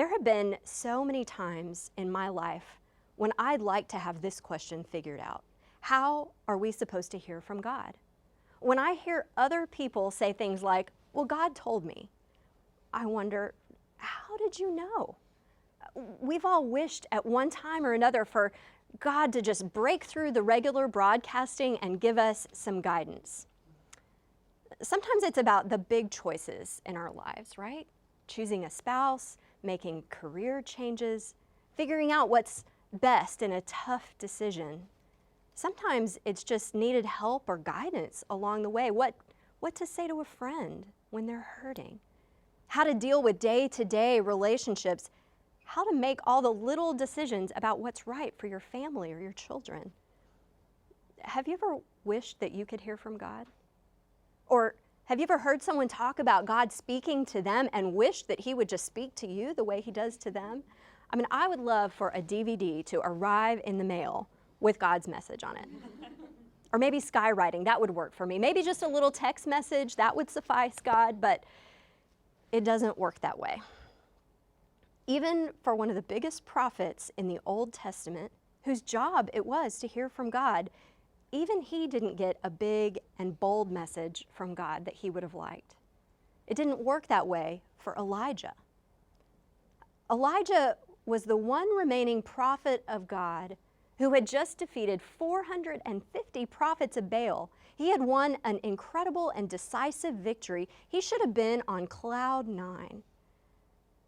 There have been so many times in my life when I'd like to have this question figured out. How are we supposed to hear from God? When I hear other people say things like, well, God told me, I wonder, how did you know? We've all wished at one time or another for God to just break through the regular broadcasting and give us some guidance. Sometimes it's about the big choices in our lives, right? Choosing a spouse, making career changes, figuring out what's best in a tough decision. Sometimes it's just needed help or guidance along the way. What to say to a friend when they're hurting, how to deal with day-to-day relationships, how to make all the little decisions about what's right for your family or your children. Have you ever wished that you could hear from God? Or have you ever heard someone talk about God speaking to them and wished that he would just speak to you the way he does to them? I mean, I would love for a DVD to arrive in the mail with God's message on it. Or maybe skywriting, that would work for me. Maybe just a little text message, that would suffice, God, but it doesn't work that way. Even for one of the biggest prophets in the Old Testament, whose job it was to hear from God, even he didn't get a big and bold message from God that he would have liked. It didn't work that way for Elijah. Elijah was the one remaining prophet of God who had just defeated 450 prophets of Baal. He had won an incredible and decisive victory. He should have been on cloud 9.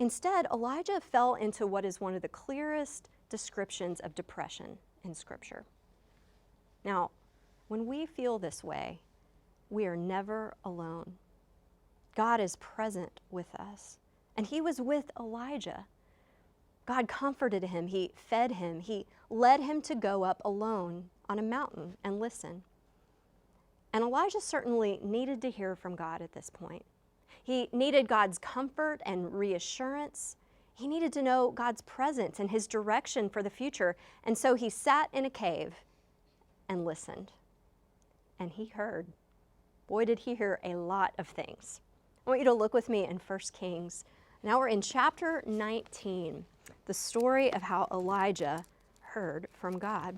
Instead, Elijah fell into what is one of the clearest descriptions of depression in Scripture. Now, when we feel this way, we are never alone. God is present with us, and he was with Elijah. God comforted him, he fed him, he led him to go up alone on a mountain and listen. And Elijah certainly needed to hear from God at this point. He needed God's comfort and reassurance. He needed to know God's presence and his direction for the future. And so he sat in a cave and listened. And he heard. Boy, did he hear a lot of things. I want you to look with me in 1 Kings. Now we're in chapter 19, the story of how Elijah heard from God.